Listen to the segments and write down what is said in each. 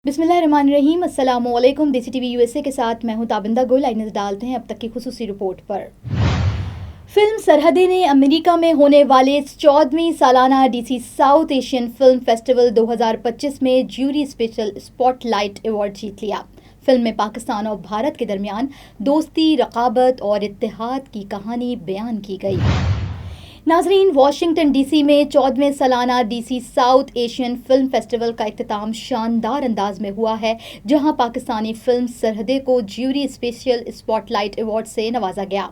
बिस्मिल्लाहिर्रहमानिर्रहीम। अस्सलामुअलैकुम। देसी टीवी यूएसए के साथ मैं हूं ताबिंदा गुल। आइए डालते हैं अब तक की खुसूसी रिपोर्ट पर। फिल्म सरहदें ने अमेरिका में होने वाले 14वीं सालाना DC south Asian film festival 2025 में ज्यूरी स्पेशल स्पॉटलाइट अवार्ड जीत लिया। फिल्म में पाकिस्तान और भारत के दरमियान दोस्ती, रकाबत और इत्तेहाद की कहानी बयान की गई। नाजरीन, वाशिंगटन डीसी में 14वें सालाना DC south Asian film festival का इख्तिताम शानदार अंदाज में हुआ है, जहां पाकिस्तानी फिल्म सरहदें को ज्यूरी स्पेशल स्पॉटलाइट अवार्ड से नवाजा गया।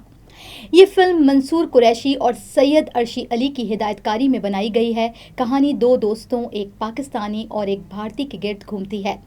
ये फिल्म मंसूर कुरैशी और सैयद अर्शी अली की हिदायतकारी में बनाई गई है। कहानी दो दोस्तों, एक पाकिस्तानी और एक भारतीय के गिर्द घूमती है,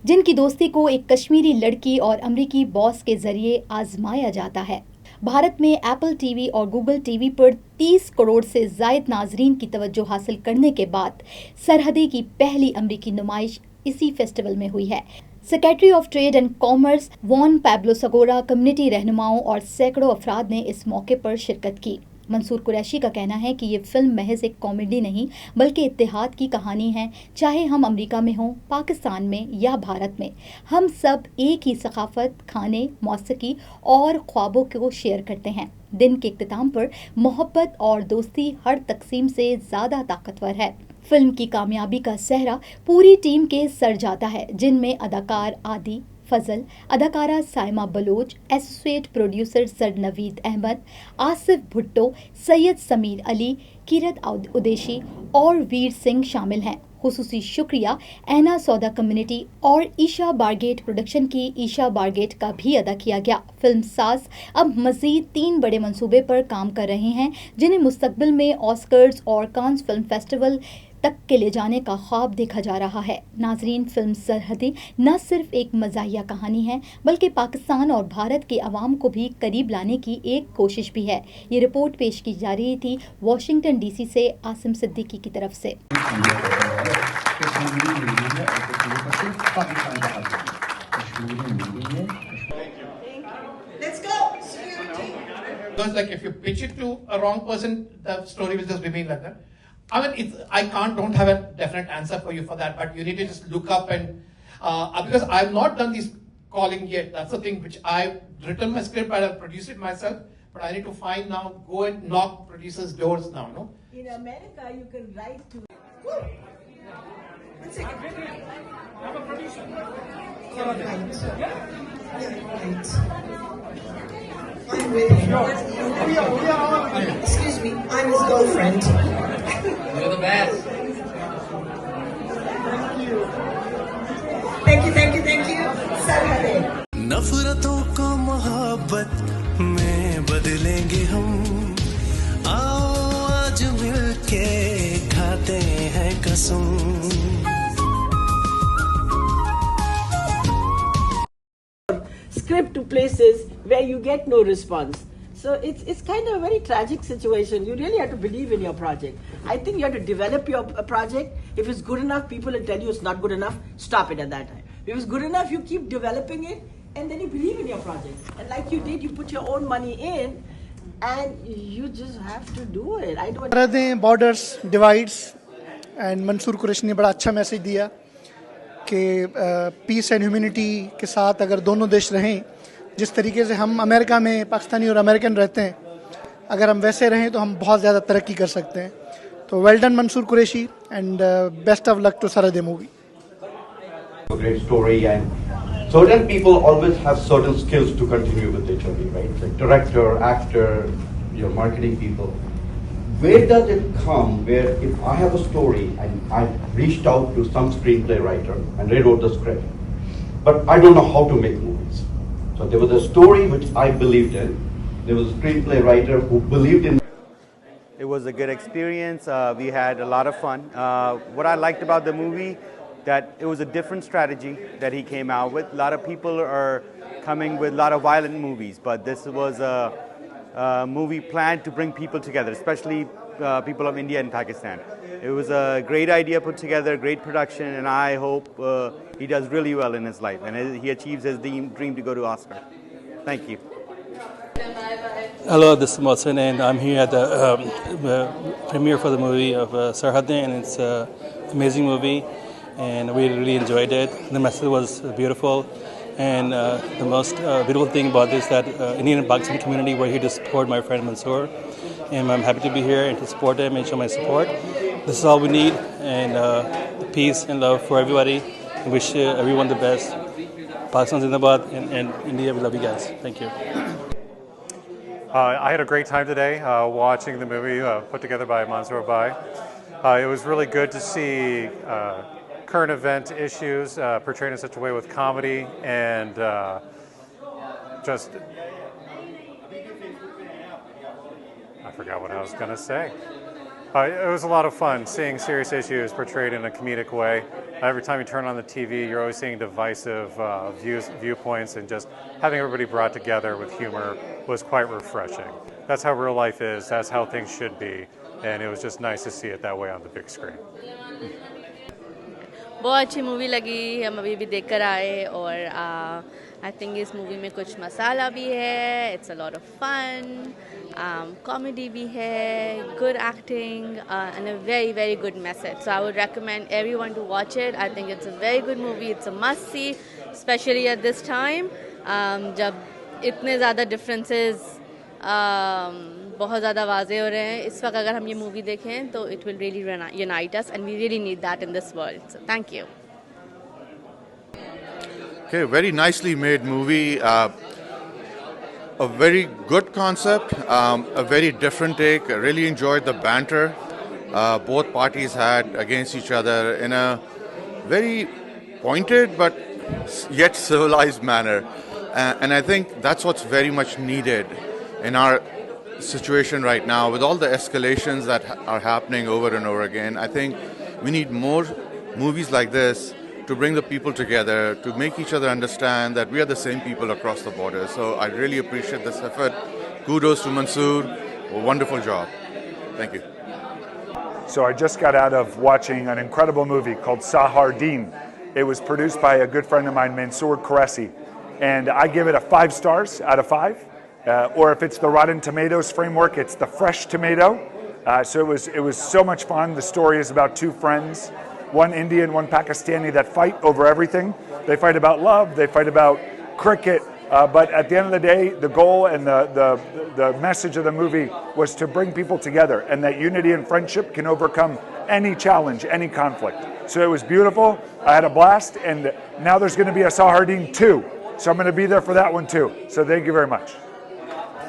जिनकी दोस्ती को एक कश्मीरी लड़की और अमरीकी बॉस के जरिए आजमाया जाता है। भारत में एप्पल टीवी और गूगल टीवी पर 30 करोड़ से जायद नाजरीन की तवज्जो हासिल करने के बाद सरहदी की पहली अमरीकी नुमाइश इसी फेस्टिवल में हुई है। Secretary of trade and commerce Juan Pablo Sagora, community रहनुमाओं और सैकड़ों अफराद ने इस मौके पर शिरकत की। मंसूर कुरैशी का कहना है कि ये फिल्म महज एक कॉमेडी नहीं बल्कि इत्तेहाद की कहानी है। चाहे हम अमेरिका में हों, पाकिस्तान में या भारत में, हम सब एक ही सकाफत, खाने, मौसीकी और ख्वाबों को शेयर करते हैं। दिन के इख्तिताम पर मोहब्बत और दोस्ती हर तकसीम से ज़्यादा ताकतवर है। फिल्म की कामयाबी का सेहरा पूरी टीम के सर जाता है, जिनमें अदाकार आदि फजल, अदाकारा Saima Baloch, associate producer sir Naveed Ahmed, Asif Bhutto, Syed Sameer Ali, Kirat Udeshi और वीर सिंह शामिल हैं। खुसूसी शुक्रिया ऐना सौदा कम्युनिटी और ईशा बारगेट प्रोडक्शन की ईशा बारगेट का भी अदा किया गया। फिल्म साज अब मजीद 3 बड़े मंसूबे पर काम कर रहे हैं, जिन्हें मुस्तकबिल में ऑस्कर्स और कांस फिल्म फेस्टिवल तक के ले जाने का ख्वाब देखा जा रहा है। नाजरीन, फिल्म सरहदें न सिर्फ एक मज़ाहिया कहानी है बल्कि पाकिस्तान और भारत के अवाम को भी करीब लाने की एक कोशिश भी है। ये रिपोर्ट पेश की जा रही थी वॉशिंगटन डीसी से आसिम सिद्दीकी की तरफ से। Because like if you pitch it to a wrong person, the story will just remain like that. I mean, don't have a definite answer for you for that, but you need to just look up and, because I've not done this calling yet. That's the thing which I've written my script, I've produced it myself, but I need to find now, go and knock producers' doors now, no? In America, you can write to... I'm a producer. Right. I'm with him. Excuse me, I'm his girlfriend. You're the best. Thank you. सरहदें। नफरतों को मोहब्बत में बदलेंगे हम, आओ आज मिलके खाते हैं कसम। Script to places where you get no response. So it's kind of a very tragic situation. You really have to believe in your project. I think you have to develop your project. If it's good enough, people will tell you it's not good enough. Stop it at that time. If it's good enough, you keep developing it, and then you believe in your project. And like you did, you put your own money in, and you just have to do it. I don't. सरहदें, borders, divides and Mansoor Qureshi ने बड़ा अच्छा message दिया कि piece and humanity के साथ अगर दोनों देश रहें, जिस तरीके से हम अमेरिका में पाकिस्तानी और अमेरिकन रहते हैं, अगर हम वैसे रहें तो हम बहुत ज़्यादा तरक्की कर सकते हैं। तो well done Mansoor Qureshi and best of luck to Sarhadein movie. A great story, and certain people always have certain skills to continue with their journey, right? Like director, actor, your marketing people. Where does it come where if I have a story and I reached out to some screenplay writer and they wrote the script, but I don't know how to make movies. So there was a story which I believed in. There was a screenplay writer who believed in. It was a good experience. We had a lot of fun. What I liked about the movie, that it was a different strategy that he came out with. A lot of people are coming with a lot of violent movies, but this was a movie planned to bring people together, especially people of India and Pakistan. It was a great idea put together, great production, and I hope he does really well in his life and he achieves his dream to go to Oscar. Thank you. Hello, this is Mohsen, and I'm here at the premiere for the movie of Sarhadin, and it's an amazing movie. and we really enjoyed it. The message was beautiful, and the most beautiful thing about this is that Indian and Pakistani community were here to support my friend Mansoor, and I'm happy to be here and to support him and show my support. This is all we need, and peace and love for everybody. I wish everyone the best. Pakistan Zindabad, and India, we love you guys. Thank you. I had a great time today watching the movie put together by Mansoor Bhai. It was really good to see current event issues portrayed in such a way with comedy and just... I forgot what I was going to say. It was a lot of fun seeing serious issues portrayed in a comedic way. Every time you turn on the TV, you're always seeing divisive viewpoints, and just having everybody brought together with humor was quite refreshing. That's how real life is, that's how things should be, and it was just nice to see it that way on the big screen. बहुत अच्छी movie लगी, हम अभी भी देख कर आए, और आई थिंक इस मूवी में कुछ मसाला भी है, it's a lot of fun, comedy भी है, good acting and a very very good message. So I would recommend everyone to watch it. I think it's a very good movie, it's a must see, specially at this time जब इतने ज़्यादा differences बहुत ज़्यादा वाजे हो रहे हैं. इस वक्त अगर हम ये मूवी देखें तो it will really unite us, and we really need that in this world. So thank you. Okay, very nicely made movie. A very good concept, a very different take. I really enjoyed the banter both parties had against each other in a very pointed but yet civilized manner. And I think that's what's very much needed in our situation right now with all the escalations that are happening over and over again. I think we need more movies like this to bring the people together, to make each other understand that we are the same people across the border. So I really appreciate this effort. Kudos to Mansoor. A wonderful job. Thank you. So I just got out of watching an incredible movie called Sahardin. It was produced by a good friend of mine, Mansoor Qureshi. And I give it a 5 stars out of 5. Or if it's the Rotten Tomatoes framework, it's the fresh tomato. So it was so much fun. The story is about 2 friends, one Indian, one Pakistani, that fight over everything. They fight about love, they fight about cricket, but at the end of the day, the goal and the message of the movie was to bring people together, and that unity and friendship can overcome any challenge, any conflict. So it was beautiful. I had a blast, and now there's going to be a Sahardin 2. So I'm going to be there for that one too. So thank you very much.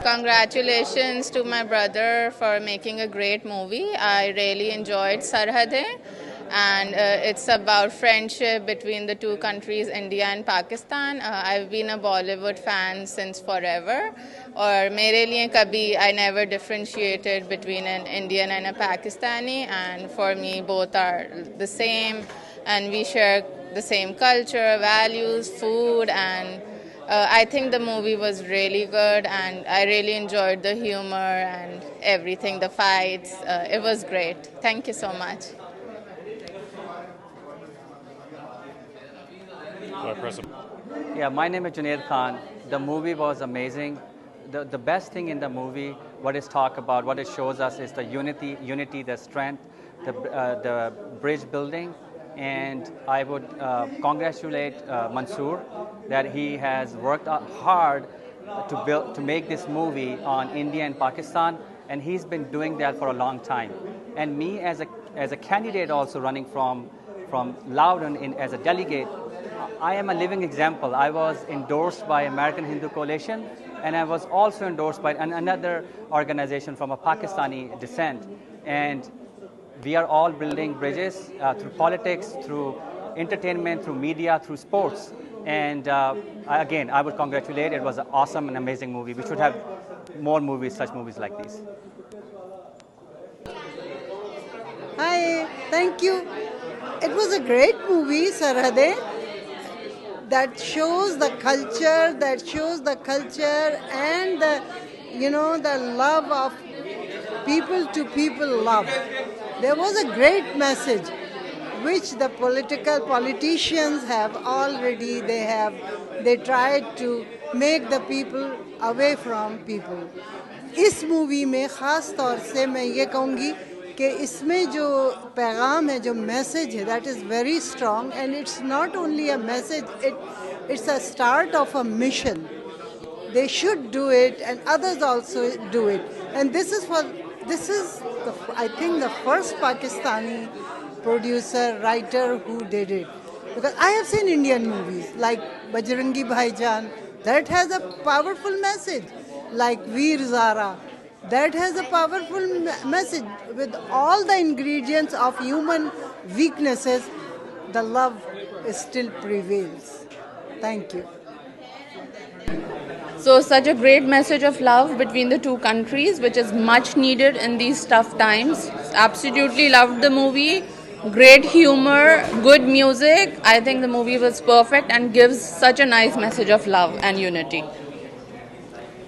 Congratulations to my brother for making a great movie. I really enjoyed Sarhadin, and it's about friendship between the 2 countries, India and Pakistan. I've been a Bollywood fan since forever. और मेरे लिए कभी I never differentiated between an Indian and a Pakistani, and for me both are the same, and we share the same culture, values, food, and I think the movie was really good, and I really enjoyed the humor and everything, the fights. It was great. Thank you so much. Yeah, my name is Junaid Khan. The movie was amazing. The best thing in the movie, what it talks about, what it shows us is the unity, the strength, the bridge building. And I would congratulate Mansoor that he has worked hard to make this movie on India and Pakistan, and he's been doing that for a long time. And me as a candidate also running from Loudon as a delegate, I am a living example. I was endorsed by American Hindu Coalition, and I was also endorsed by another organization from a Pakistani descent. And we are all building bridges through politics, through entertainment, through media, through sports. And again, I would congratulate. It was an awesome and amazing movie. We should have more movies, such movies like these. Hi, thank you. It was a great movie, Sarhadin, that shows the culture, and the love of people to people love. There was a great message which the politicians have already, they tried to make the people away from people. इस movie में ख़ास तौर से मैं ये कहूँगी कि इसमें जो पैगाम है, जो मैसेज है, that is very strong and it's not only a message, it's a start of a mission. They should do it and others also do it. And this is I think the first Pakistani producer, writer who did it. Because I have seen Indian movies like Bajrangi Bhaijaan, that has a powerful message. Like Veer Zara, that has a powerful message. With all the ingredients of human weaknesses, the love still prevails. Thank you. So such a great message of love between the two countries, which is much needed in these tough times. Absolutely loved the movie. Great humor, good music. I think the movie was perfect and gives such a nice message of love and unity.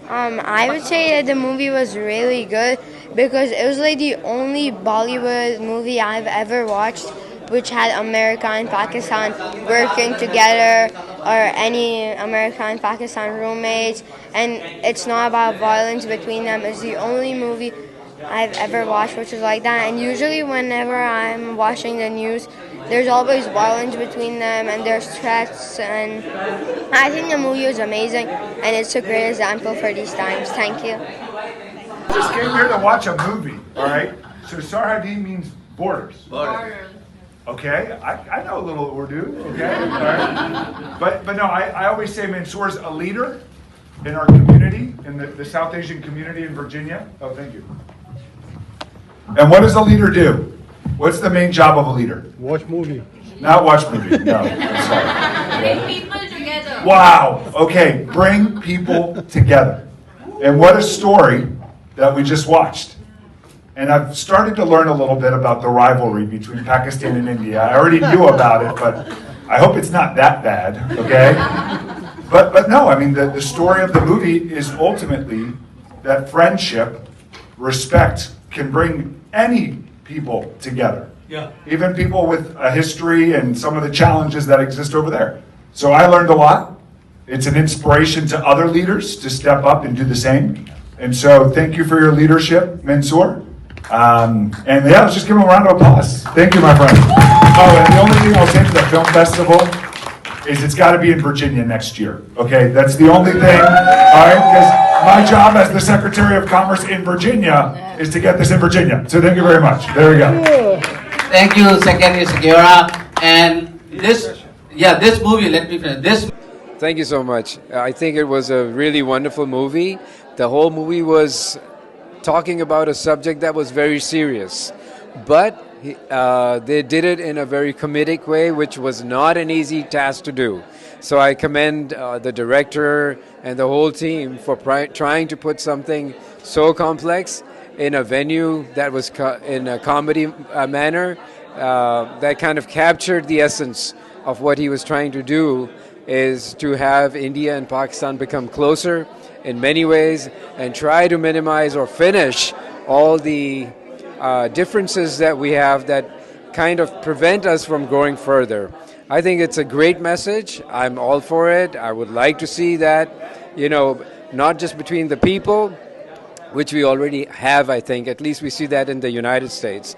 I would say that the movie was really good because it was like the only Bollywood movie I've ever watched which had America and Pakistan working together, or any America and Pakistan roommates, and it's not about violence between them. It's the only movie I've ever watched which is like that. And usually whenever I'm watching the news, there's always violence between them and there's threats, and I think the movie was amazing and it's a great example for these times. Thank you. Just came here to watch a movie, all right? So Sarhadi means borders. Borders. Okay, I know a little Urdu, okay? All right. But no, I always say Mansoor's a leader in our community, in the South Asian community in Virginia. Oh, thank you. And what does a leader do? What's the main job of a leader? Watch movie. Not watch movie, no. I'm sorry. Bring people together. Wow, okay, bring people together. And what a story that we just watched. And I've started to learn a little bit about the rivalry between Pakistan and India. I already knew about it, but I hope it's not that bad, okay? But no, I mean, the story of the movie is ultimately that friendship, respect can bring any people together. Yeah. Even people with a history and some of the challenges that exist over there. So I learned a lot. It's an inspiration to other leaders to step up and do the same. And so thank you for your leadership, Mansoor. And yeah, let's just give him a round of applause. Thank you, my friend. Oh, and the only thing I'll say to the film festival is it's got to be in Virginia next year. Okay, that's the only thing. All right, because my job as the Secretary of Commerce in Virginia is to get this in Virginia. So thank you very much. There we go. Thank you, Secretary Segura. And this movie, let me finish. Thank you so much. I think it was a really wonderful movie. The whole movie was talking about a subject that was very serious, but they did it in a very comedic way, which was not an easy task to do. So I commend the director and the whole team for trying to put something so complex in a venue that was in a comedy manner that kind of captured the essence of what he was trying to do, is to have India and Pakistan become closer in many ways and try to minimize or finish all the differences that we have that kind of prevent us from going further. I think it's a great message. I'm all for it. I would like to see that, not just between the people, which we already have, I think. At least we see that in the United States.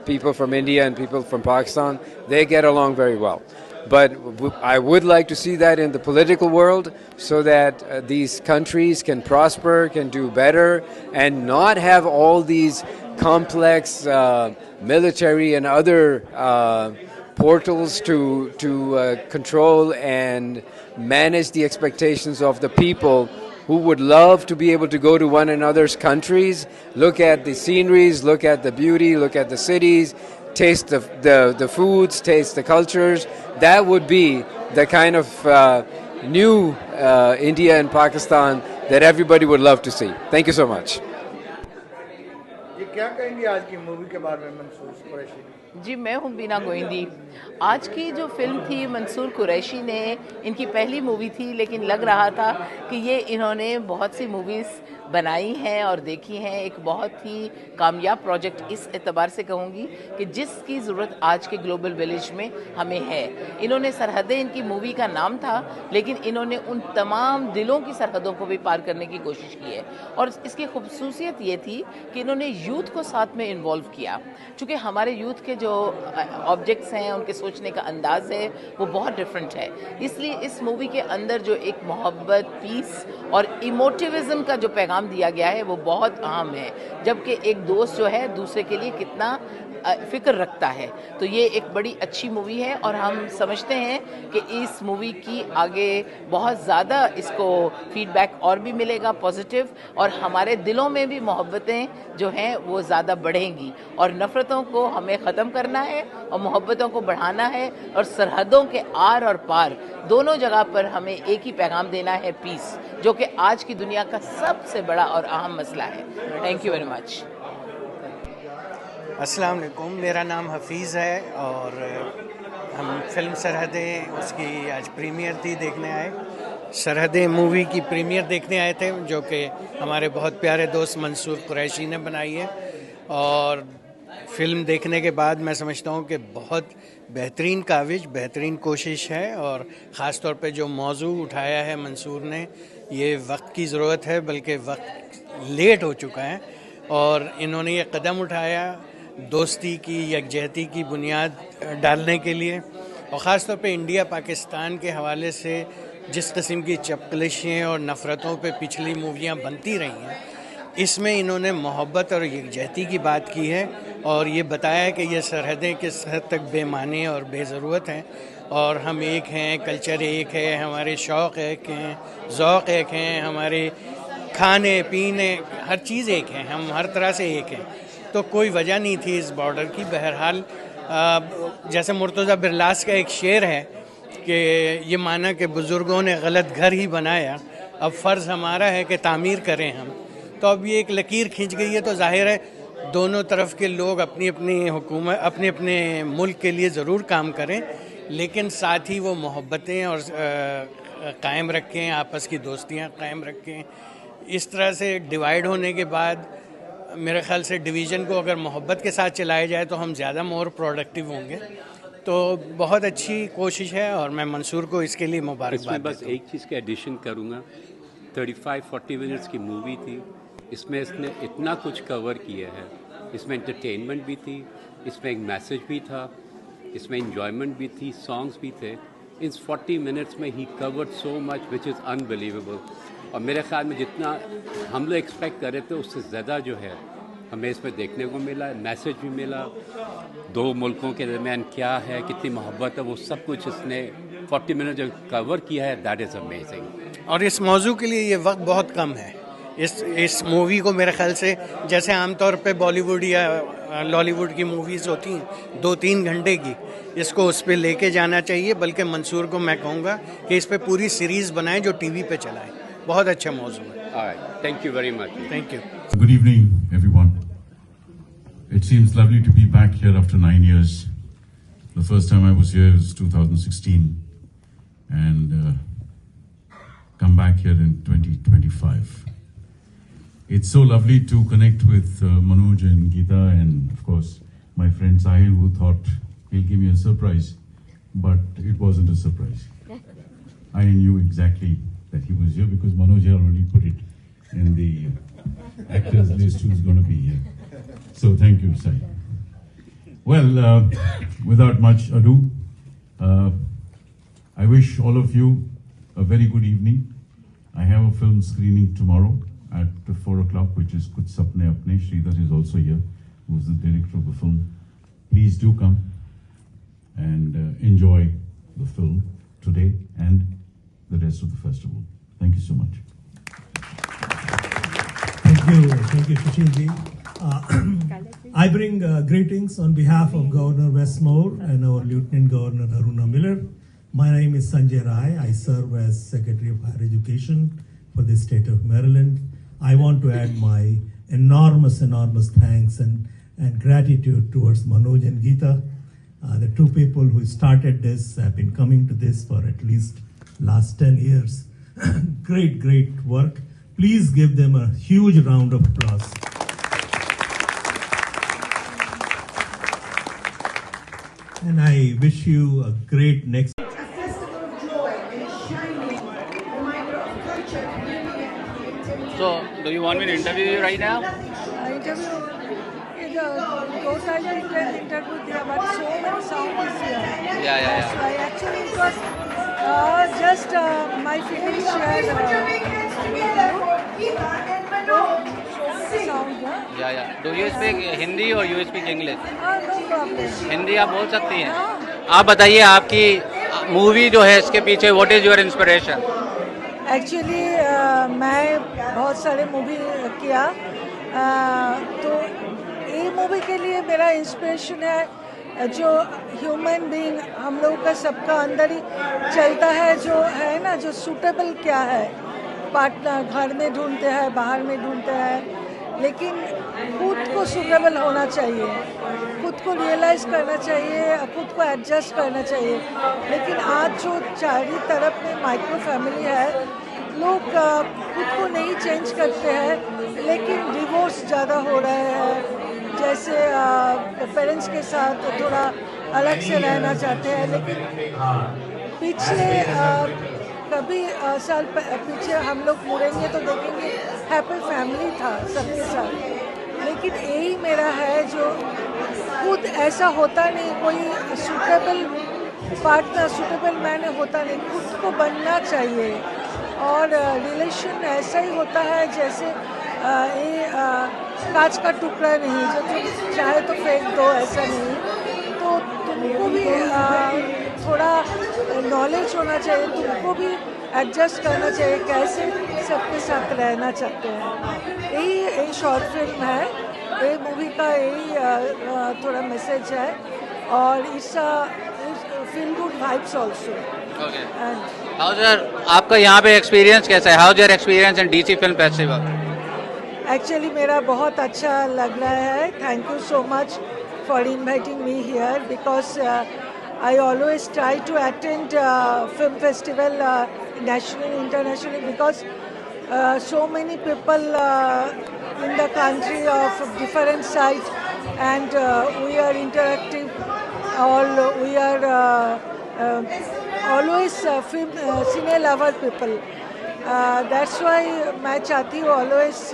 People from India and people from Pakistan, they get along very well. But I would like to see that in the political world so that these countries can prosper, can do better, and not have all these complex military and other portals to control and manage the expectations of the people who would love to be able to go to one another's countries, look at the sceneries, look at the beauty, look at the cities, taste the foods, taste the cultures. That would be the kind of new India and Pakistan that everybody would love to see. Thank you so much. ये क्या कहेंगे आज की movie के बारे में मंसूर कुरैशी? जी, मैं हूँ बीना गोइंदी। आज की जो फिल्म थी मंसूर कुरैशी ने, इनकी पहली मूवी थी, लेकिन लग रहा था कि ये इन्होंने बहुत सी मूवीज़ बनाई हैं और देखी हैं। एक बहुत ही कामयाब प्रोजेक्ट इस एतबार से कहूँगी कि जिसकी ज़रूरत आज के ग्लोबल विलेज में हमें है। इन्होंने सरहदें, इनकी मूवी का नाम था, लेकिन इन्होंने उन तमाम दिलों की सरहदों को भी पार करने की कोशिश की है। और इसकी खूबसूरत ये थी कि इन्होंने यूथ को साथ में इन्वॉल्व किया। चूँकि हमारे यूथ के जो ऑब्जेक्ट्स हैं, उनके सोचने का अंदाज़ है, वो बहुत डिफरेंट है। इसलिए इस मूवी के अंदर जो एक मोहब्बत, पीस और इमोटिविज़म का जो पैगाम दिया गया है वो बहुत अहम है। जबकि एक दोस्त जो है दूसरे के लिए कितना फ़िक्र रखता है। तो ये एक बड़ी अच्छी मूवी है और हम समझते हैं कि इस मूवी की आगे बहुत ज़्यादा इसको फीडबैक और भी मिलेगा पॉजिटिव, और हमारे दिलों में भी मोहब्बतें जो हैं वो ज़्यादा बढ़ेंगी। और नफ़रतों को हमें ख़त्म करना है और मोहब्बतों को बढ़ाना है, और सरहदों के आर और पार दोनों जगह पर हमें एक ही पैगाम देना है, पीस, जो कि आज की दुनिया का सबसे बड़ा और अहम मसला है। Thank you very much. अस्सलाम वालेकुम, मेरा नाम हफीज़ है और हम फिल्म सरहदें, उसकी आज प्रीमियर थी, देखने आए। सरहदें मूवी की प्रीमियर देखने आए थे, जो कि हमारे बहुत प्यारे दोस्त मंसूर कुरैशी ने बनाई है। और फिल्म देखने के बाद मैं समझता हूँ कि बहुत बेहतरीन काविश, बेहतरीन कोशिश है। और ख़ास तौर पे जो मौजू उठाया है मंसूर ने, ये वक्त की ज़रूरत है, बल्कि वक्त लेट हो चुका है। और इन्होंने ये कदम उठाया दोस्ती की, यकजहती की बुनियाद डालने के लिए। और ख़ास तौर पे इंडिया पाकिस्तान के हवाले से जिस किस्म की चपकलिशें और नफ़रतों पे पिछली मूवियाँ बनती रही हैं, इसमें इन्होंने मोहब्बत और यकजहती की बात की है। और ये बताया है कि ये सरहदें किस हद तक बेमानी और बेज़रूरत हैं, और हम एक हैं, कल्चर एक है, हमारे शौक़ एक हैं, ज़ौक़ एक हैं, हमारे खाने पीने हर चीज़ एक है, हम हर तरह से एक हैं। तो कोई वजह नहीं थी इस बॉर्डर की। बहरहाल जैसे मुर्तज़ा बिरलास का एक शेर है कि ये माना कि बुज़ुर्गों ने गलत घर ही बनाया, अब फ़र्ज़ हमारा है कि तामीर करें हम। तो अब ये एक लकीर खींच गई है, तो जाहिर है दोनों तरफ के लोग अपनी अपनी हुकूमत, अपने अपने मुल्क के लिए ज़रूर काम करें, लेकिन साथ ही वो मोहब्बतें और कायम रखें, आपस की दोस्तियाँ कायम रखें। इस तरह से डिवाइड होने के बाद मेरे ख़्याल से डिवीज़न को अगर मोहब्बत के साथ चलाया जाए तो हम ज़्यादा मोर प्रोडक्टिव होंगे। तो बहुत अच्छी कोशिश है और मैं मंसूर को इसके लिए मुबारकबाद बस एक चीज़ का एडिशन करूँगा, 35-40 मिनट्स की मूवी थी, इसमें इसने इतना कुछ कवर किया है। इसमें एंटरटेनमेंट भी थी, इसमें एक मैसेज भी था, इसमें इंजॉयमेंट भी थी, सॉन्ग्स भी थे। इन 40 मिनट्स में ही covered so much which is unbelievable. और मेरे ख्याल में जितना हम लोग एक्सपेक्ट कर रहे थे उससे ज़्यादा जो है हमें इसमें देखने को मिला, मैसेज भी मिला, दो मुल्कों के दरमियान क्या है, कितनी मोहब्बत है, वो सब कुछ इसने 40 मिनट जो कवर किया है, दैट इज़ अमेजिंग। और इस मौजू के लिए ये वक्त बहुत कम है। इस मूवी को मेरे ख्याल से जैसे आमतौर पे बॉलीवुड या लॉलीवुड की मूवीज़ होती हैं 2-3 घंटे की, इसको उस पर लेके जाना चाहिए। बल्कि मंसूर को मैं कहूँगा कि इस पर पूरी सीरीज़ बनाएं जो टीवी पे चलाएं। बहुत अच्छा मौजू है। Thank you very much. Thank you. Good evening, everyone. It seems lovely to be back here after 9 years. The first time I was here was 2016, and come back here in 2025. It's so lovely to connect with Manoj and Geeta, and of course my friend Sahil, who thought he'll give me a surprise, but it wasn't a surprise. I knew exactly that he was here because Manoj had already put it in the actors list who's going to be here. So thank you, Sai. Well, without much ado, I wish all of you a very good evening. I have a film screening tomorrow at 4 o'clock, which is Kuch Sapne Apne. Sridhar is also here, who's the director of the film. Please do come and enjoy the film today and the rest of the festival. Thank you so much. Thank you, Sushilji. I bring greetings on behalf of Governor Westmore and our Lieutenant Governor Haruna Miller. My name is Sanjay Rai. I serve as Secretary of Higher Education for the state of Maryland. I want to add my enormous thanks and and gratitude towards Manoj and Geeta. The two people who started this have been coming to this for at least last 10 years. Great work. Please give them a huge round of applause. And I wish you a great next. So, do you want me to interview you right now? interview there, but so many sound is here. Yeah. That's why actually it was just my feelings shared. Sound, Yeah. Do you speak Hindi or you speak English? no problem. Hindi आप बोल सकती हैं? आप बताइए आपकी movie जो है इसके पीछे what is your inspiration? Actually मैं बहुत सारे मूवी किया तो ये मूवी के लिए मेरा इंस्पिरेशन है जो ह्यूमन बीइंग हम लोगों का सबका अंदर ही चलता है जो है ना जो सूटेबल क्या है पार्टनर घर में ढूंढते हैं बाहर में ढूंढते हैं लेकिन खुद को सूटेबल होना चाहिए खुद को रियलाइज़ करना चाहिए खुद को एडजस्ट करना चाहिए लेकिन आज जो चारों तरफ में माइक्रो फैमिली है लोग खुद को नहीं चेंज करते हैं लेकिन डिवोर्स ज़्यादा हो रहे हैं जैसे पेरेंट्स के साथ थोड़ा अलग से रहना चाहते हैं लेकिन पिछले कभी साल पीछे हम लोग मुड़ेंगे तो देखेंगे हैप्पी फैमिली था सबके साथ लेकिन यही मेरा है जो खुद ऐसा होता नहीं कोई सूटेबल पार्टनर सूटेबल मैन होता नहीं खुद को बनना चाहिए और रिलेशन ऐसा ही होता है जैसे ये कांच का टुकड़ा नहीं जो तुम चाहे तो फेंक दो ऐसा नहीं तो तुमको भी थोड़ा नॉलेज होना चाहिए तुमको भी एडजस्ट करना चाहिए कैसे सबके साथ रहना चाहते हैं यही शॉर्ट फिल्म है ये मूवी का यही थोड़ा मैसेज है और it's feel good vibes also आपका यहाँ पे एक्सपीरियंस कैसा है? How is your experience in DC film festival? Actually मेरा बहुत अच्छा लग रहा है thank you so much for inviting me here because I always try to attend film festival nationally, internationally because so many people in the country of different sides and we are interactive. We are always film cine lover people. That's why मैं चाहती हूँ always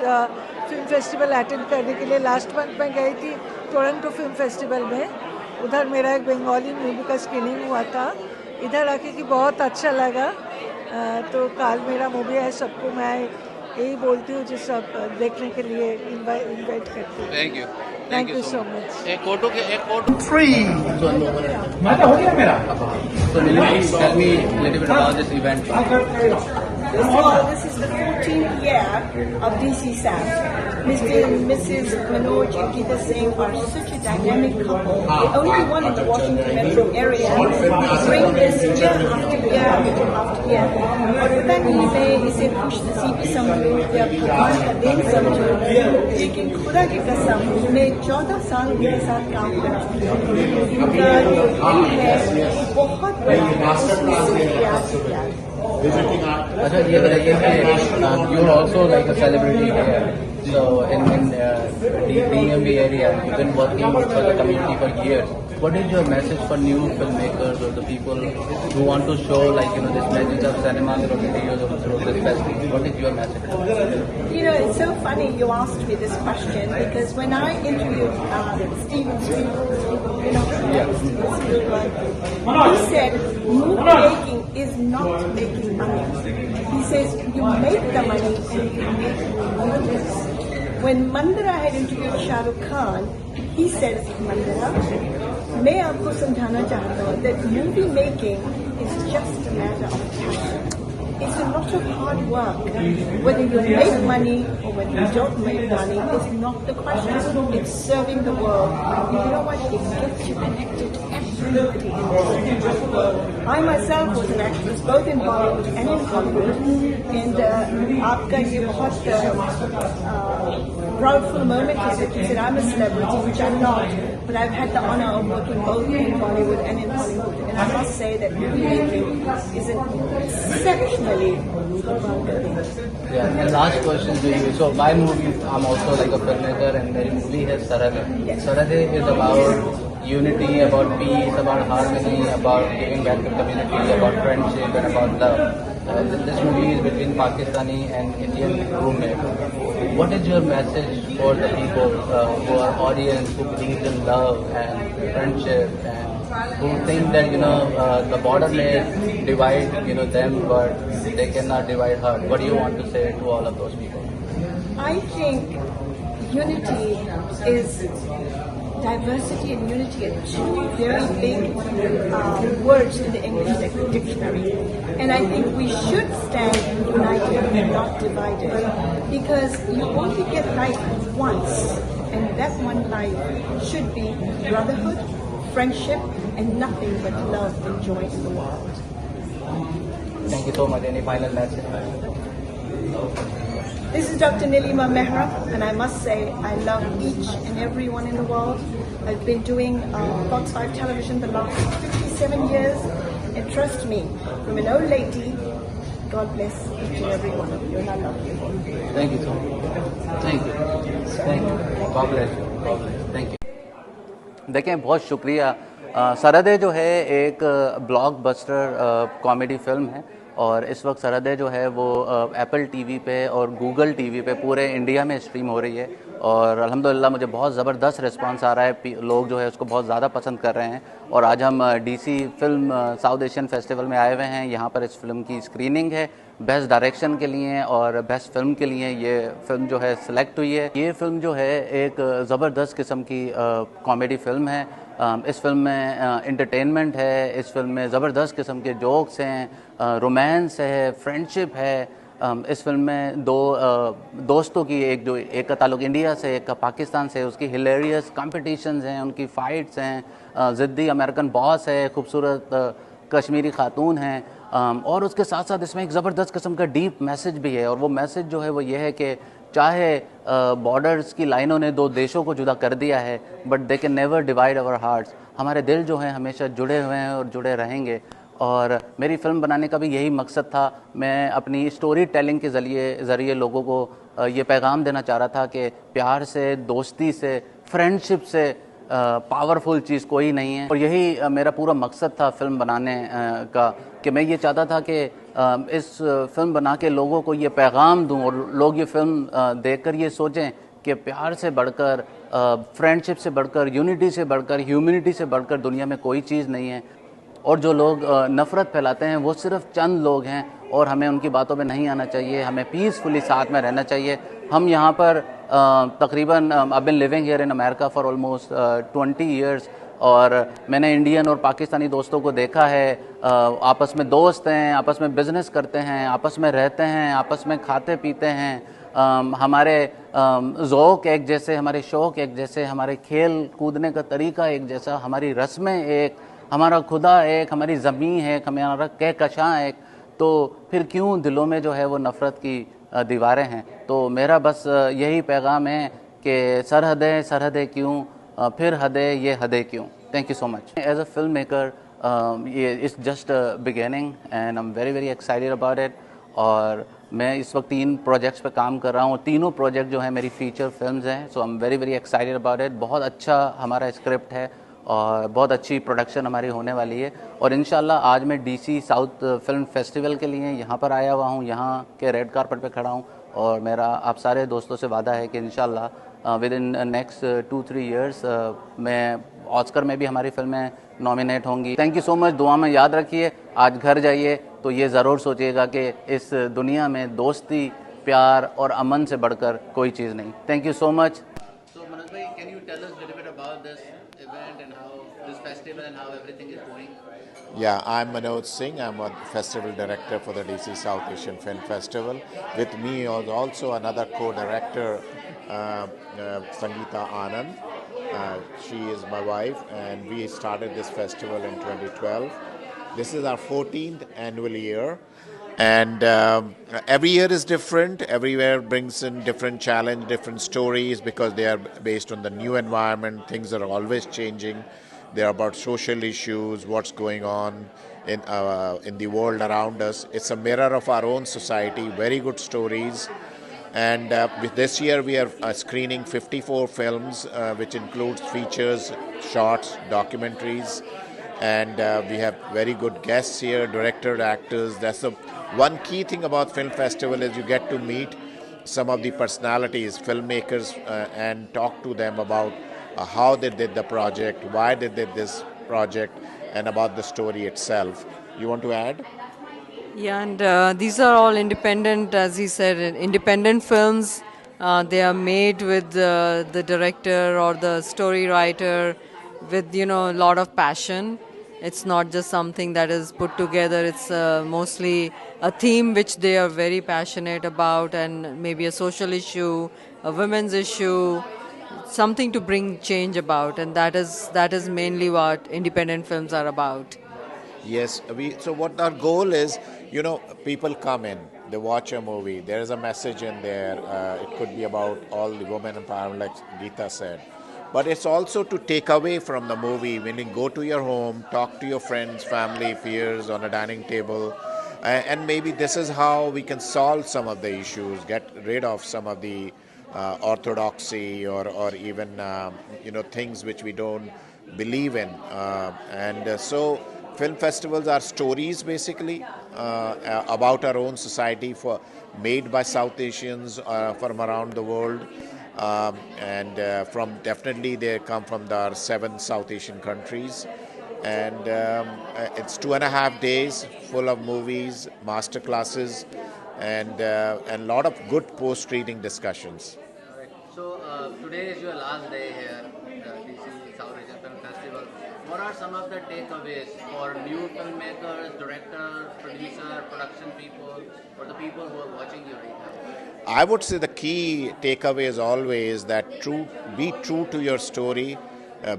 film festival attend करने के लिए. Last month मैं गई थी Toronto film festival में. उधर मेरा एक बंगाली मूवी का स्क्रीनिंग हुआ था इधर आके कि बहुत अच्छा लगा तो कल मेरा मूवी है सबको मैं यही बोलती हूँ जो सब देखने के लिए इनवाइट करती हूँ थैंक यू सो मच एक फोटो 3 माता हो गया मेरा so tell me a little bit about this event This is the 14th year of DC South. Mr. and Mrs. Manoj and Geeta Singh are such a dynamic couple. They only one in the Washington metro area bring this year after year after year. और पता नहीं मैं इसे खुश नसीबी समझूं या भगवान का दिन समझूं लेकिन खुदा की कसम मैं 14 साल उनके साथ काम कर चुकी हूँ उनका जो दिल है बहुत बड़ा उसमें अच्छा ये बताइए कि you are also like a celebrity so in the DMV area you've been working for the community for years. What is your message for new filmmakers or the people who want to show this message of cinema through videos or through this festival? What is your message? It's so funny you asked me this question because when I interviewed Steven Spielberg, he said movie making is not making money. He says you make the money and you make movies. When Mandara had interviewed Shah Rukh Khan, he said, Mandara, मैं आपको समझाना चाहता हूँ that movie making is just a matter of passion. It's a lot of hard work. Whether you make money or whether you don't make money is not the question. It's serving the world. You know what? It gets you connected to everything. opportunity in this industry. I myself was an actress both in Bollywood and in Hollywood, and आपका ये बहुत proudful moment है that you said I'm a celebrity, which I'm not, but I've had the honor of working both in Bollywood and in Hollywood, and I must say that movie making is an exceptionally good thing. Yeah, and last question to you. So my movie, I'm also like a filmmaker, and my movie is Sarhade. Yes. Sarhade is about unity, about peace, about harmony, about giving back to community, about friendship, and about love. This movie is between Pakistani and Indian roommate. What is your message for the people who are audience, who believe in love and friendship, and who think that the border may divide them, but they cannot divide heart? What do you want to say to all of those people? I think unity is diversity and unity are two very big words in the English dictionary. And I think we should stand united and not divided, because you only get life once, and that one life should be brotherhood, friendship, and nothing but love and joy in the world. Thank you so much. Any final message? This is Dr. Nilima Mehra, and I must say I love each and every one in the world. I've been doing Fox 5 television the last 57 years, and trust me, from an old lady, God bless each and every one of you, and I love you. Thank you so much. Thank you. Thank you. God bless you. God bless you. Thank you. देखें, बहुत शुक्रिया। सरहदें जो है एक blockbuster comedy film है, और इस वक्त सरहदें जो है वो एप्पल टीवी पे और गूगल टीवी पे पूरे इंडिया में स्ट्रीम हो रही है, और अल्हम्दुलिल्लाह मुझे बहुत ज़बरदस्त रिस्पांस आ रहा है। लोग जो है उसको बहुत ज़्यादा पसंद कर रहे हैं, और आज हम DC film south Asian festival में आए हुए हैं। यहाँ पर इस फिल्म की स्क्रीनिंग है, बेस्ट डायरेक्शन के लिए और बेस्ट फिल्म के लिए ये फिल्म जो है सिलेक्ट हुई है। ये फिल्म जो है एक ज़बरदस्त किस्म की कॉमेडी फिल्म है। इस फिल्म में एंटरटेनमेंट है, इस फिल्म में ज़बरदस्त किस्म के जोक्स हैं, रोमांस है, फ्रेंडशिप है। इस फिल्म में दो दोस्तों की, एक का ताल्लुक़ इंडिया से, एक का पाकिस्तान से, उसकी हिलेरियस कॉम्पिटिशन्स हैं, उनकी फ़ाइट्स हैं, ज़िद्दी अमेरिकन बॉस है, खूबसूरत कश्मीरी खातून हैं, और उसके साथ साथ इसमें एक ज़बरदस्त किस्म का डीप मैसेज भी है। और वो मैसेज जो है वो ये है कि चाहे बॉर्डर्स की लाइनों ने दो देशों को जुदा कर दिया है, but they can never divide our hearts. हमारे दिल जो हैं हमेशा जुड़े हुए हैं और जुड़े रहेंगे। और मेरी फ़िल्म बनाने का भी यही मकसद था। मैं अपनी स्टोरी टेलिंग के ज़रिए लोगों को ये पैगाम देना चाह रहा था कि प्यार से, दोस्ती से, फ्रेंडशिप से पावरफुल चीज़ कोई नहीं है। और यही मेरा पूरा मकसद था फिल्म बनाने का, कि मैं ये चाहता था कि इस फिल्म बना के लोगों को ये पैगाम दूं, और लोग ये फिल्म देखकर ये सोचें कि प्यार से बढ़कर, फ्रेंडशिप से बढ़कर, यूनिटी से बढ़कर, ह्यूमैनिटी से बढ़कर दुनिया में कोई चीज़ नहीं है। और जो लोग नफ़रत फैलाते हैं वो सिर्फ चंद लोग हैं, और हमें उनकी बातों में नहीं आना चाहिए। हमें पीसफुली साथ में रहना चाहिए। हम यहाँ पर तकरीबन I been living here in America for almost 20 years, और मैंने इंडियन और पाकिस्तानी दोस्तों को देखा है। आपस में दोस्त हैं, आपस में बिज़नेस करते हैं, आपस में रहते हैं, आपस में खाते पीते हैं। हमारे ज़ौक़ एक जैसे, हमारे शौक़ एक जैसे, हमारे खेल कूदने का तरीका एक जैसा, हमारी रस्में एक, हमारा खुदा एक, हमारी ज़मीन है, हमारा कहकशां एक। तो फिर क्यों दिलों में जो है वो नफ़रत की दीवारें हैं? तो मेरा बस यही पैगाम है कि सरहदें सरहदें क्यों, फिर हदें ये हदें क्यों। Thank you so much. As a film maker ये it's just beginning and I am very very excited about it. और मैं इस वक्त 3 प्रोजेक्ट्स पे काम कर रहा हूँ। तीनों प्रोजेक्ट जो है मेरी फीचर फिल्म्स हैं। So I am very very excited about it. बहुत अच्छा हमारा स्क्रिप्ट है और बहुत अच्छी प्रोडक्शन हमारी होने वाली है। और इंशाल्लाह आज मैं डीसी साउथ फिल्म फेस्टिवल के लिए यहाँ पर आया हुआ हूँ, यहाँ के रेड कारपेट पे खड़ा हूँ। और मेरा आप सारे दोस्तों से वादा है कि इंशाल्लाह विद इन नेक्स्ट 2-3 ईयर्स मैं ऑस्कर में भी हमारी फिल्में नॉमिनेट होंगी। Thank you so much. दुआ में याद रखिए। आज घर जाइए तो ये ज़रूर सोचिएगा कि इस दुनिया में दोस्ती, प्यार और अमन से बढ़कर कोई चीज़ नहीं। Thank you so much. So Manoj bhai, can you tell us a little bit about this event and how this festival and how everything is going? Yeah, I'm Manoj Singh. I'm a festival director for the DC South Asian Film Festival. With me is also another co-director, Sangeeta Anand. She is my wife, and we started this festival in 2012. This is our 14th annual year, and every year is different. Everywhere brings in different challenge, different stories, because they are based on the new environment. Things are always changing. They're about social issues, what's going on in the world around us. It's a mirror of our own society. Very good stories. And with this year we are screening 54 films, which includes features, shorts, documentaries, and we have very good guests here, director, actors. That's the one key thing about film festival, is you get to meet some of the personalities, filmmakers, and talk to them about how they did the project, why they did this project, and about the story itself. You want to add? Yeah, and these are all independent, as he said, independent films. They are made with the director or the story writer with, a lot of passion. It's not just something that is put together. It's mostly a theme which they are very passionate about, and maybe a social issue, a women's issue, something to bring change about. And that is mainly what independent films are about. Yes, so what our goal is, people come in, they watch a movie, there is a message in there. It could be about all the women empowerment, like Geeta said. But it's also to take away from the movie, when you go to your home, talk to your friends, family, peers on a dining table, and maybe this is how we can solve some of the issues, get rid of some of the orthodoxy or even things which we don't believe in. So film festivals are stories, basically, about our own society, made by South Asians from around the world. Definitely they come from the 7 South Asian countries. And it's 2.5 days full of movies, master classes, and a lot of good post-reading discussions. So today is your last day here at the DC South Asian Film Festival. What are some of the takeaways for new filmmakers, directors, producers, production people, or the people who are watching you right now? I would say the key takeaway is always that be true to your story,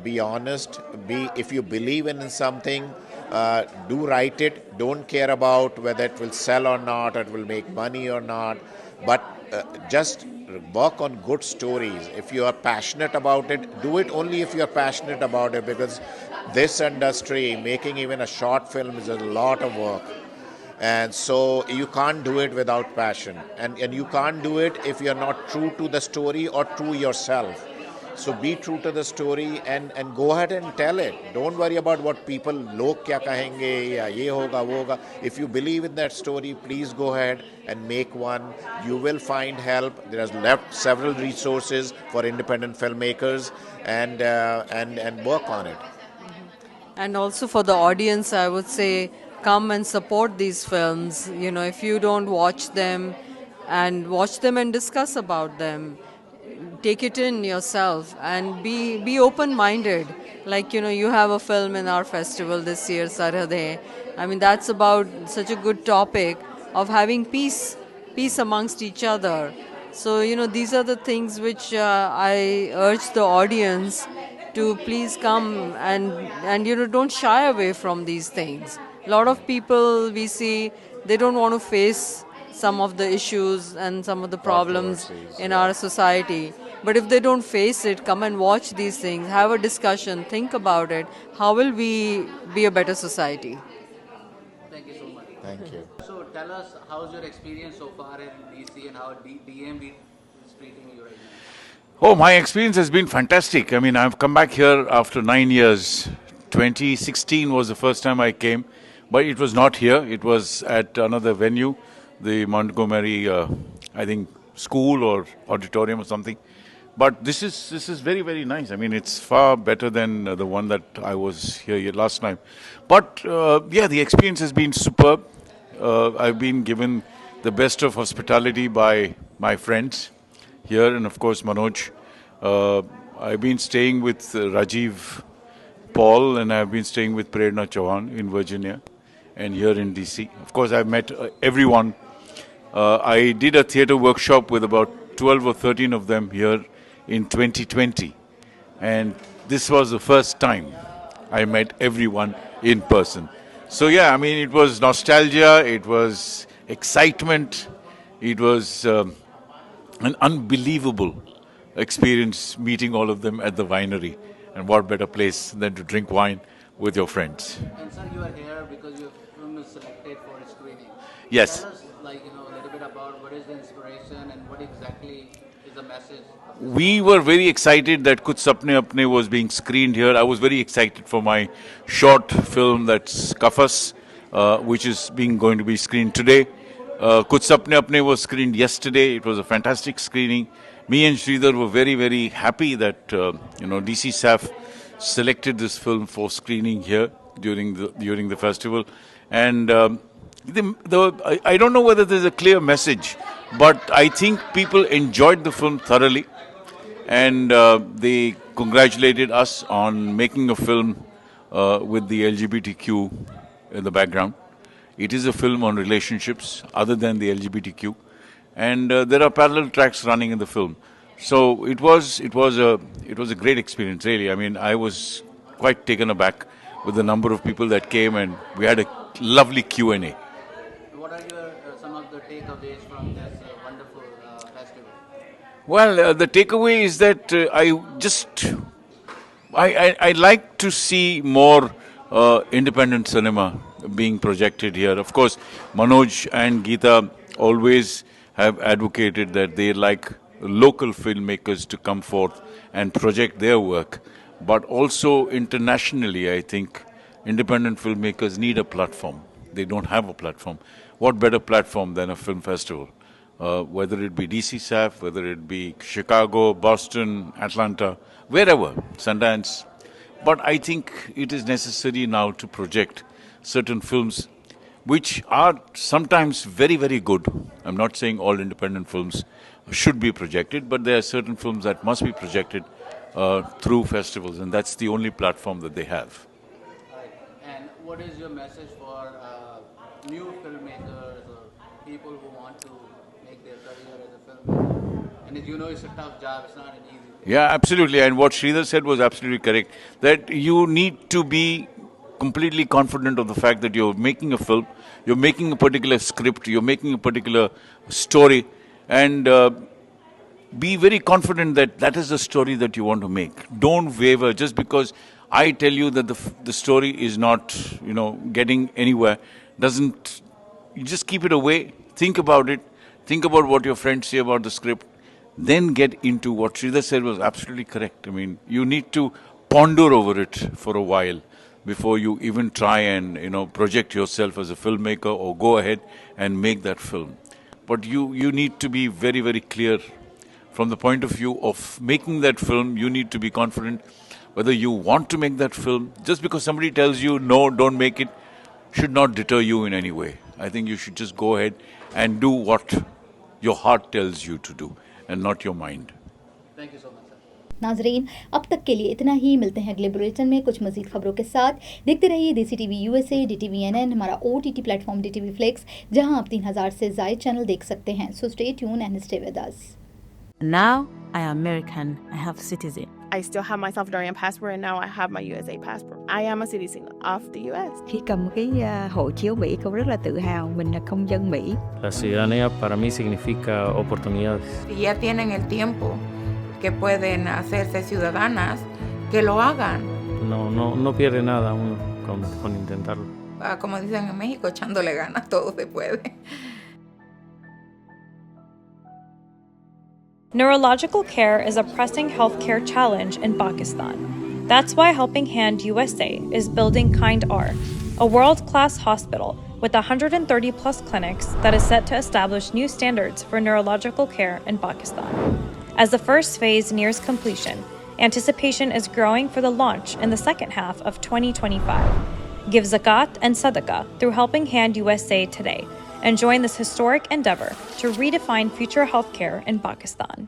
be honest, if you believe in something, do write it. Don't care about whether it will sell or not, or it will make money or not, but just work on good stories. If you are passionate about it, do it only if you are passionate about it, because this industry, making even a short film, is a lot of work. And so you can't do it without passion. And you can't do it if you're not true to the story or true yourself. So be true to the story and go ahead and tell it. Don't worry about what people, log kya kahenge, ya ye hoga, wo hoga. If you believe in that story, please go ahead and make one. You will find help. There are left several resources for independent filmmakers, and work on it. And also for the audience, I would say, come and support these films. If you don't watch them and discuss about them, take it in yourself and be open-minded. Like, you have a film in our festival this year, Sarhade. I mean, that's about such a good topic of having peace amongst each other. So, these are the things which I urge the audience to please come and don't shy away from these things. A lot of people we see, they don't want to face some of the issues and some of the problems in our society. But if they don't face it, come and watch these things, have a discussion, think about it. How will we be a better society? Thank you so much. Thank you. So tell us, how's your experience so far in DC, and how DMB is treating you right now? Oh, my experience has been fantastic. I mean, I've come back here after 9 years. 2016 was the first time I came, but it was not here. It was at another venue, the Montgomery, I think, school or auditorium or something. But this is very, very nice. I mean, it's far better than the one that I was here last time. But yeah, the experience has been superb. I've been given the best of hospitality by my friends here, and of course Manoj. I've been staying with Rajiv Paul, and I've been staying with Prerna Chauhan in Virginia and here in DC. Of course, I've met everyone. I did a theatre workshop with about 12 or 13 of them here in 2020. and this was the first time I met everyone in person. So yeah, I mean, it was nostalgia, it was excitement, it was an unbelievable experience meeting all of them at the winery. And what better place than to drink wine with your friends. And sir, you are here because your film is selected for a screening. Yes. Tell us, a little bit about what is the inspiration and what exactly is the message. We were very excited that Kuch Sapne Apne was being screened here. I was very excited for my short film, that's Kafas, which is going to be screened today. Kuch Sapne Apne was screened yesterday. It was a fantastic screening. Me and Sridhar were very, very happy that DCSAF selected this film for screening here during the festival. And I don't know whether there's a clear message, but I think people enjoyed the film thoroughly. And they congratulated us on making a film with the LGBTQ in the background. It is a film on relationships other than the LGBTQ, and there are parallel tracks running in the film. So it was a great experience, really. I mean, I was quite taken aback with the number of people that came, and we had a lovely Q&A. What are some of the takeaways from this wonderful festival? Well, the takeaway is that I like to see more independent cinema being projected here. Of course, Manoj and Geeta always have advocated that they like local filmmakers to come forth and project their work. But also internationally, I think independent filmmakers need a platform. They don't have a platform. What better platform than a film festival? Whether it be DCSAF, whether it be Chicago, Boston, Atlanta, wherever, Sundance. But I think it is necessary now to project certain films which are sometimes very, very good. I'm not saying all independent films should be projected, but there are certain films that must be projected through festivals, and that's the only platform that they have. And what is your message for new filmmakers or people who want to make their career as a filmmaker? And as you know, it's a tough job, it's not an easy thing. Yeah, absolutely. And what Sridhar said was absolutely correct. That you need to be completely confident of the fact that you're making a film, you're making a particular script, you're making a particular story, and be very confident that that is the story that you want to make. Don't waver just because I tell you that the story is not, getting anywhere. You just keep it away, think about it, think about what your friends say about the script, then get into what Sridhar said was absolutely correct. I mean, you need to ponder over it for a while before you even try and, project yourself as a filmmaker or go ahead and make that film. But you need to be very, very clear from the point of view of making that film. You need to be confident whether you want to make that film. Just because somebody tells you, no, don't make it, should not deter you in any way. I think you should just go ahead and do what your heart tells you to do and not your mind. Thank you so much, sir. नाजरीन, अब तक के लिए इतना ही। मिलते हैं अगले bulletin में कुछ मजीद खबरों के साथ। देखते रहिए DCTV USA, DTV NN, हमारा OTT प्लेटफॉर्म DTV Flix, जहां आप 3000 से ज़ायद चैनल देख सकते हैं। So stay tuned and stay with us. Now I am American. I have citizen. I still have my Salvadorian passport, and now I have my USA passport. I am a citizen of the US. Khi cầm cái hộ chiếu Mỹ, cô rất là tự hào mình là công dân Mỹ. La ciudadanía para mí significa oportunidades. Si ya tienen el tiempo que pueden hacerse ciudadanas, que lo hagan. No pierde nada uno con intentarlo. Como dicen en México, echándole ganas, todo se puede. Neurological care is a pressing healthcare challenge in Pakistan. That's why Helping Hand USA is building Kind R, a world-class hospital with 130 plus clinics that is set to establish new standards for neurological care in Pakistan. As the first phase nears completion, anticipation is growing for the launch in the second half of 2025. Give zakat and sadaqah through Helping Hand USA today and join this historic endeavor to redefine future healthcare in Pakistan.